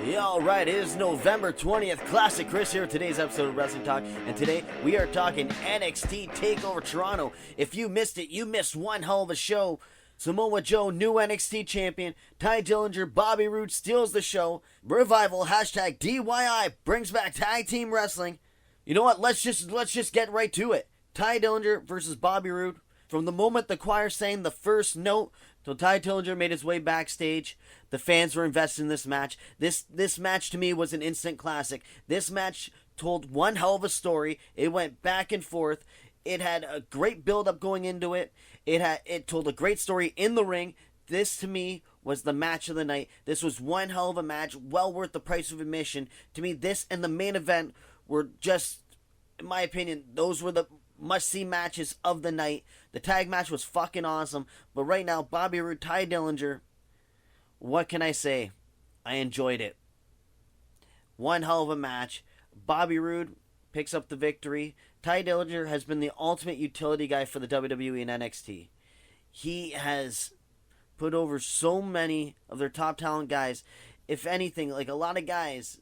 Yeah, alright, it is November 20th. Classic Chris here with today's episode of Wrestling Talk. And today we are talking NXT TakeOver Toronto. If you missed it, you missed one hell of a show. Samoa Joe, new NXT champion. Ty Dillinger, Bobby Roode steals the show. Revival, hashtag DYI, brings back tag team wrestling. You know what, let's just get right to it. Ty Dillinger versus Bobby Roode. From the moment the choir sang the first note till Ty Dillinger made his way backstage, the fans were invested in this match. This match to me was an instant classic. This match told one hell of a story. It went back and forth. It had a great build-up going into it. It told a great story in the ring. This to me was the match of the night. This was one hell of a match, well worth the price of admission. To me, this and the main event were just, in my opinion, those were the must-see matches of the night. The tag match was fucking awesome. But right now, Bobby Roode, Ty Dillinger, what can I say? I enjoyed it. One hell of a match. Bobby Roode picks up the victory. Ty Dillinger has been the ultimate utility guy for the WWE and NXT. He has put over so many of their top talent guys. If anything, like a lot of guys,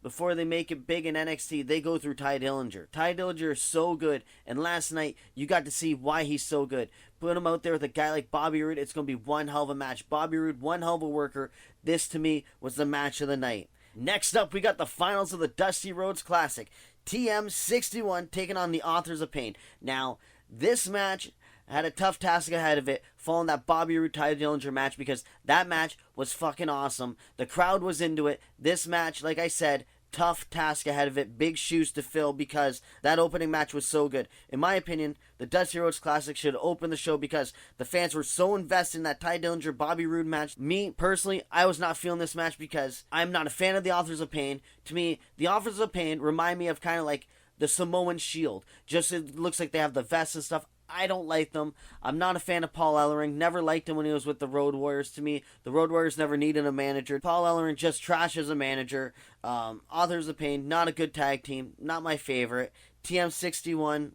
before they make it big in NXT, they go through Ty Dillinger. Ty Dillinger is so good, and last night, you got to see why he's so good. Put him out there with a guy like Bobby Roode, it's going to be one hell of a match. Bobby Roode, one hell of a worker. This, to me, was the match of the night. Next up, we got the finals of the Dusty Rhodes Classic. TM61 taking on the Authors of Pain. Now, this match had a tough task ahead of it, following that Bobby Roode Ty Dillinger match, because that match was fucking awesome. The crowd was into it. This match, like I said, tough task ahead of it, big shoes to fill, because that opening match was so good. In my opinion, the Dusty Rhodes Classic should open the show because the fans were so invested in that Ty Dillinger Bobby Roode match. Me, personally, I was not feeling this match because I'm not a fan of the Authors of Pain. To me, the Authors of Pain remind me of kind of like the Samoan Shield. Just it looks like they have the vests and stuff. I don't like them. I'm not a fan of Paul Ellering. Never liked him when he was with the Road Warriors. To me, the Road Warriors never needed a manager. Paul Ellering just trash as a manager. Authors of Pain, not a good tag team. Not my favorite. TM61,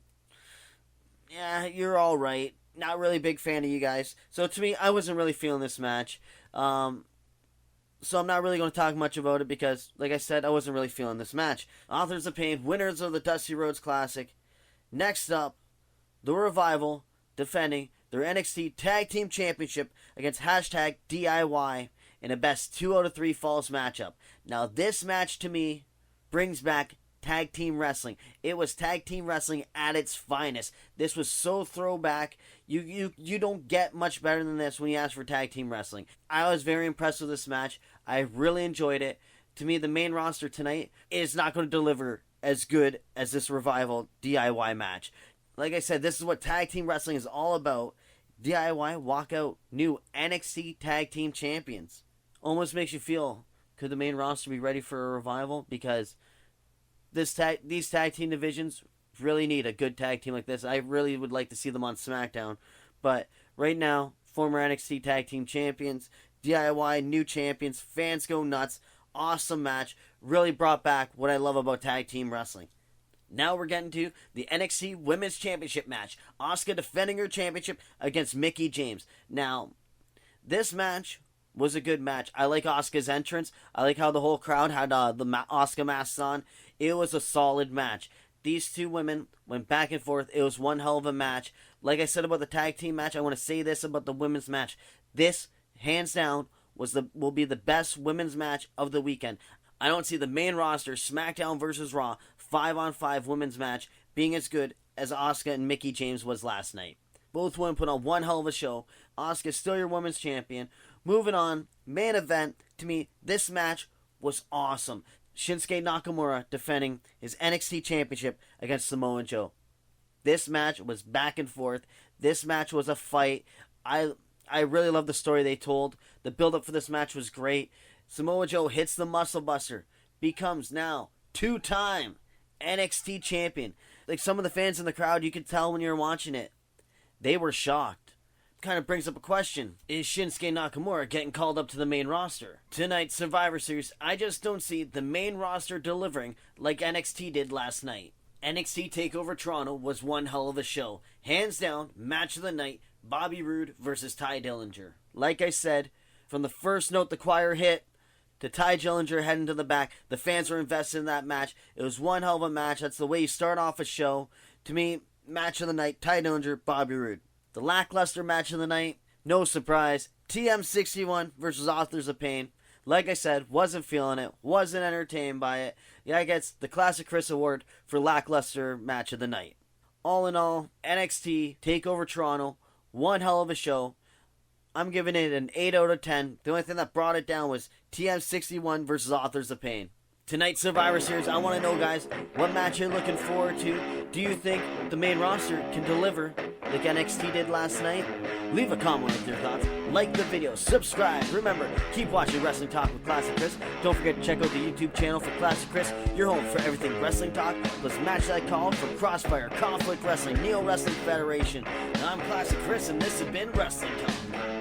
yeah, you're all right. Not really a big fan of you guys. So to me, I wasn't really feeling this match. So I'm not really going to talk much about it because, like I said, I wasn't really feeling this match. Authors of Pain, winners of the Dusty Rhodes Classic. Next up, the Revival defending their NXT Tag Team Championship against hashtag DIY in a best 2 out of 3 falls matchup. Now, this match to me brings back tag team wrestling. It was tag team wrestling at its finest. This was so throwback. You don't get much better than this when you ask for tag team wrestling. I was very impressed with this match. I really enjoyed it. To me, the main roster tonight is not going to deliver as good as this Revival DIY match. Like I said, this is what tag team wrestling is all about. DIY walk out new NXT tag team champions. Almost makes you feel, could the main roster be ready for a revival? Because these tag team divisions really need a good tag team like this. I really would like to see them on SmackDown. But right now, former NXT tag team champions, DIY new champions, fans go nuts. Awesome match. Really brought back what I love about tag team wrestling. Now we're getting to the NXT Women's Championship match. Asuka defending her championship against Mickie James. Now, this match was a good match. I like Asuka's entrance. I like how the whole crowd had the Asuka masks on. It was a solid match. These two women went back and forth. It was one hell of a match. Like I said about the tag team match, I want to say this about the women's match. This, hands down, will be the best women's match of the weekend. I don't see the main roster, SmackDown versus Raw, 5-on-5 women's match being as good as Asuka and Mickie James was last night. Both women put on one hell of a show. Asuka's still your women's champion. Moving on, main event, to me, this match was awesome. Shinsuke Nakamura defending his NXT championship against Samoa Joe. This match was back and forth. This match was a fight. I really love the story they told. The build-up for this match was great. Samoa Joe hits the Muscle Buster, becomes now 2-time NXT champion. Like some of the fans in the crowd, you could tell when you were watching it, they were shocked. Kind of brings up a question. Is Shinsuke Nakamura getting called up to the main roster? Tonight's Survivor Series, I just don't see the main roster delivering like NXT did last night. NXT TakeOver Toronto was one hell of a show. Hands down, match of the night, Bobby Roode versus Ty Dillinger. Like I said, from the first note the choir hit to Ty Dillinger heading to the back. The fans were invested in that match. It was one hell of a match. That's the way you start off a show. To me, match of the night, Ty Dillinger, Bobby Roode. The lackluster match of the night, no surprise, TM61 versus Authors of Pain. Like I said, wasn't feeling it, wasn't entertained by it. Yeah, I gets the Classic Chris Award for lackluster match of the night. All in all, NXT TakeOver Toronto, one hell of a show. I'm giving it an 8 out of 10. The only thing that brought it down was TM61 versus Authors of Pain. Tonight's Survivor Series, I want to know, guys, what match you're looking forward to. Do you think the main roster can deliver like NXT did last night? Leave a comment with your thoughts. Like the video, subscribe. Remember, keep watching Wrestling Talk with Classic Chris. Don't forget to check out the YouTube channel for Classic Chris, your home for everything Wrestling Talk, plus Match That I Called from Crossfire, Conflict Wrestling, Neo Wrestling Federation. And I'm Classic Chris, and this has been Wrestling Talk.